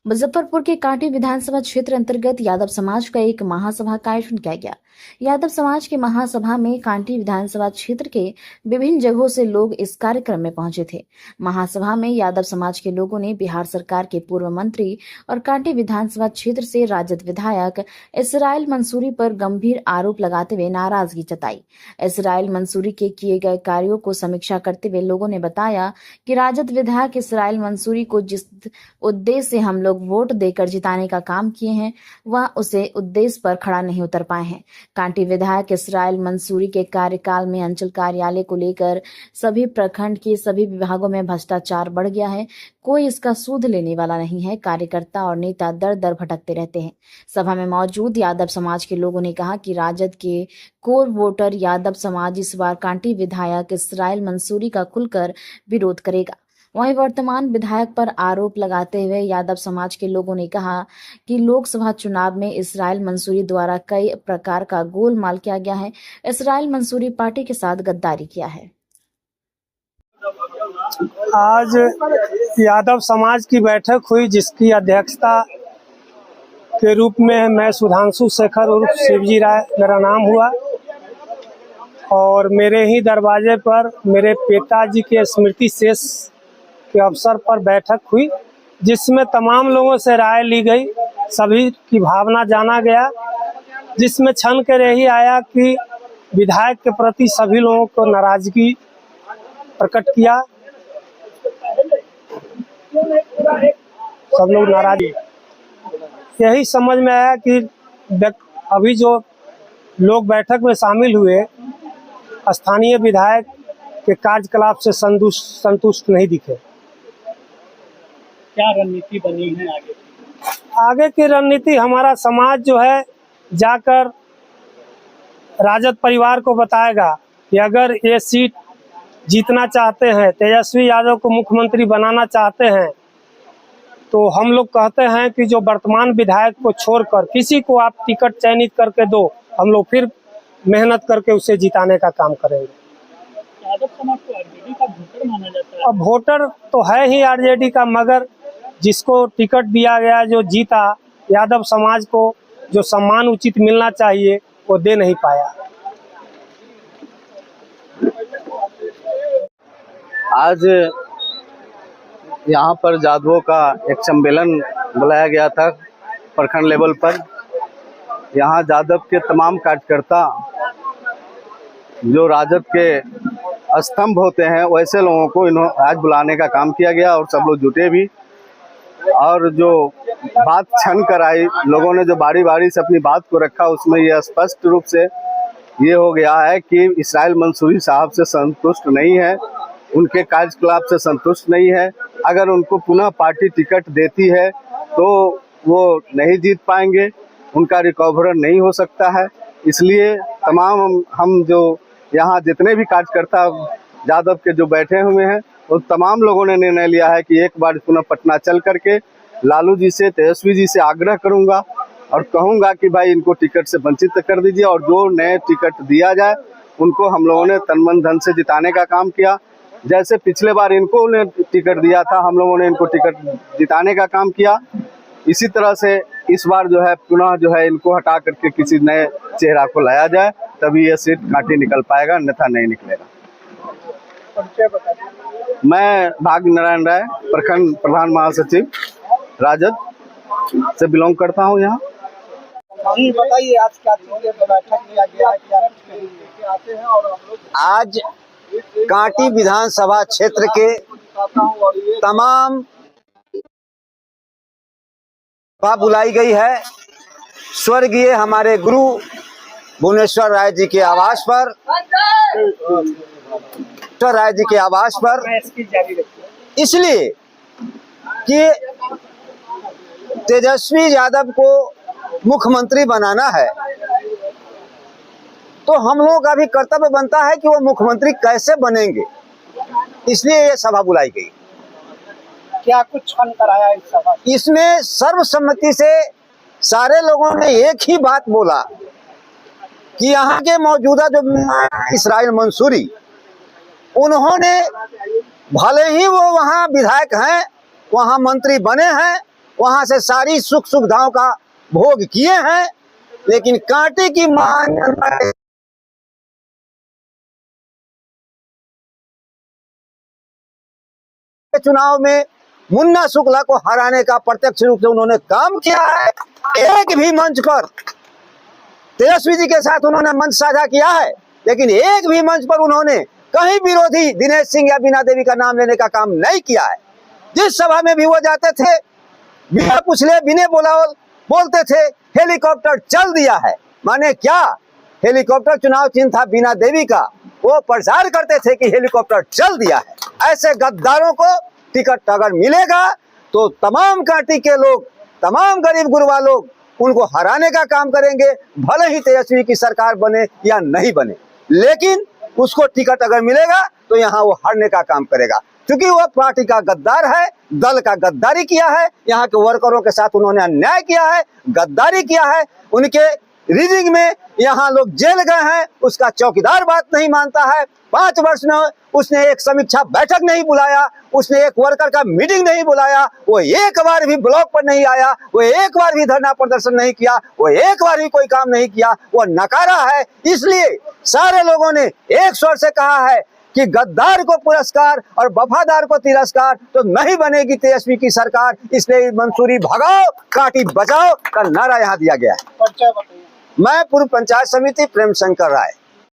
मुजफ्फरपुर के कांटी विधानसभा क्षेत्र अंतर्गत यादव समाज का एक महासभा का आयोजन किया गया। यादव समाज की महासभा में कांटी विधानसभा क्षेत्र के विभिन्न जगहों से लोग इस कार्यक्रम में पहुंचे थे। महासभा में यादव समाज के लोगों ने बिहार सरकार के पूर्व मंत्री और कांटी विधानसभा क्षेत्र से राजद विधायक इसराइल मंसूरी पर गंभीर आरोप लगाते हुए नाराजगी जताई। इसराइल मंसूरी के किए गए कार्यों को समीक्षा करते हुए लोगों ने बताया कि राजद विधायक इसराइल मंसूरी को जिस उद्देश्य से हम लोग वोट देकर जिताने का काम किए हैं, वह उसे उद्देश्य पर खड़ा नहीं उतर पाए हैं। कांटी विधायक इसराइल मंसूरी के कार्यकाल में अंचल कार्यालय को लेकर सभी प्रखंड के सभी विभागों में भ्रष्टाचार बढ़ गया है। कोई इसका सूद लेने वाला नहीं है। कार्यकर्ता और नेता दर दर भटकते रहते हैं। सभा में मौजूद यादव समाज के लोगों ने कहा कि राजद के कोर वोटर यादव समाज इस बार कांटी विधायक इसराइल मंसूरी का खुलकर विरोध करेगा। वहीं वर्तमान विधायक पर आरोप लगाते हुए यादव समाज के लोगों ने कहा कि लोकसभा चुनाव में इसराइल मंसूरी द्वारा कई प्रकार का गोलमाल किया गया है। इसराइल मंसूरी पार्टी के साथ गद्दारी किया है। आज यादव समाज की बैठक हुई, जिसकी अध्यक्षता के रूप में मैं सुधांशु शेखर उर्फ शिवजी राय मेरा नाम हुआ और मेरे ही दरवाजे पर मेरे पिताजी के स्मृति शेष के अवसर पर बैठक हुई, जिसमें तमाम लोगों से राय ली गई, सभी की भावना जाना गया, जिसमें क्षण के रही आया कि विधायक के प्रति सभी लोगों को नाराजगी प्रकट किया। सब लोग नाराज, यही समझ में आया कि अभी जो लोग बैठक में शामिल हुए स्थानीय विधायक के कार्यकलाप से संतुष्ट नहीं दिखे। क्या रणनीति बनी है आगे की रणनीति? हमारा समाज जो है जाकर राजद परिवार को बताएगा कि अगर ये सीट जीतना चाहते हैं, तेजस्वी यादव को मुख्यमंत्री बनाना चाहते हैं, तो हम लोग कहते हैं कि जो वर्तमान विधायक को छोड़कर किसी को आप टिकट चयनित करके दो, हम लोग फिर मेहनत करके उसे जिताने का काम करेंगे। यादव समाज को आरजेडी का वोटर माना जाता है। अब वोटर तो है ही आरजेडी का, मगर जिसको टिकट दिया गया, जो जीता, यादव समाज को जो सम्मान उचित मिलना चाहिए वो दे नहीं पाया। आज यहाँ पर यादवों का एक सम्मेलन बुलाया गया था प्रखंड लेवल पर। यहाँ यादव के तमाम कार्यकर्ता जो राजद के स्तंभ होते हैं, वैसे लोगों को आज बुलाने का काम किया गया और सब लोग जुटे भी। और जो बात छन कर आई, लोगों ने जो बारी बारी से अपनी बात को रखा, उसमें यह स्पष्ट रूप से ये हो गया है कि इसराइल मंसूरी साहब से संतुष्ट नहीं है, उनके कार्यकलाप से संतुष्ट नहीं है। अगर उनको पुनः पार्टी टिकट देती है तो वो नहीं जीत पाएंगे, उनका रिकवर नहीं हो सकता है। इसलिए तमाम हम जो यहाँ जितने भी कार्यकर्ता यादव के जो बैठे हुए हैं, तो तमाम लोगों ने निर्णय लिया है कि एक बार पुनः पटना चल करके लालू जी से, तेजस्वी जी से आग्रह करूंगा और कहूंगा कि भाई इनको टिकट से वंचित कर दीजिए और जो नए टिकट दिया जाए उनको हम लोगों ने तन मन धन से जिताने का काम किया। जैसे पिछले बार इनको टिकट दिया था, हम लोगों ने इनको टिकट जिताने का काम किया। इसी तरह से इस बार जो है पुनः जो है इनको हटा करके किसी नए चेहरा को लाया जाए, तभी यह सीट कांटी निकल पाएगा, अन्यथा नहीं निकलेगा। मैं भाग्य नारायण राय, प्रखंड प्रधान महासचिव राजद से बिलोंग करता हूं। यहाँ जी बताइए, आज क्या बैठक किया गया है, क्या लेके आते हैं? और हम लोग आज कांटी विधानसभा क्षेत्र के तमाम सभा बुलाई गई है स्वर्गीय हमारे गुरु भुवनेश्वर राय जी के आवास पर, इसलिए कि तेजस्वी यादव को मुख्यमंत्री बनाना है, तो हम लोगों का भी कर्तव्य बनता है कि वो मुख्यमंत्री कैसे बनेंगे, इसलिए ये सभा बुलाई गई। क्या कुछ छन कराया इस सभा? इसमें सर्वसम्मति से सारे लोगों ने एक ही बात बोला कि यहाँ के मौजूदा जो इसराइल मंसूरी, उन्होंने भले ही वो वहाँ विधायक हैं, वहाँ मंत्री बने हैं, वहां से सारी सुख सुविधाओं का भोग किए हैं, लेकिन कांटे की महान जनता के चुनाव में मुन्ना शुक्ला को हराने का प्रत्यक्ष रूप से उन्होंने काम किया है। एक भी मंच पर तेजस्वी जी के साथ उन्होंने मंच साझा किया है, लेकिन एक भी मंच पर उन्होंने कहीं विरोधी दिनेश सिंह या बीना देवी का नाम लेने का काम नहीं किया है। जिस सभा में भी वो जाते थे, बिना पूछले बिना बोलते थे हेलीकॉप्टर चल दिया है। माने क्या? हेलीकॉप्टर चुनाव चिन्ह था बीना देवी का, वो प्रचार करते थे कि हेलीकॉप्टर चल दिया है। ऐसे गद्दारों को टिकट अगर मिलेगा तो तमाम कांटी के लोग, तमाम गरीब गुरबा लोग उनको हराने का काम करेंगे, भले ही तेजस्वी की सरकार बने या नहीं बने। लेकिन उसको टिकट अगर मिलेगा तो यहाँ वो हरने का काम करेगा, क्योंकि वो पार्टी का गद्दार है, दल का गद्दारी किया है, यहाँ के वर्करों के साथ उन्होंने अन्याय किया है, गद्दारी किया है। उनके रीडिंग में यहाँ लोग जेल गए हैं, उसका चौकीदार बात नहीं मानता है। 5 वर्ष में उसने एक समीक्षा बैठक नहीं बुलाया, उसने एक वर्कर का मीटिंग नहीं बुलाया, वो एक बार भी ब्लॉक पर नहीं आया, वो एक बार भी धरना प्रदर्शन नहीं किया, वो एक बार भी कोई काम नहीं किया, वो नकारा है। इसलिए सारे लोगों ने एक स्वर से कहा है कि गद्दार को पुरस्कार और वफादार को तिरस्कार, तो नहीं बनेगी तेजस्वी की सरकार। इसलिए मंसूरी भगाओ, कांटी बचाओ का नारा यहाँ दिया गया है। परिचय बताइए। मैं पूर्व पंचायत समिति प्रेम शंकर राय।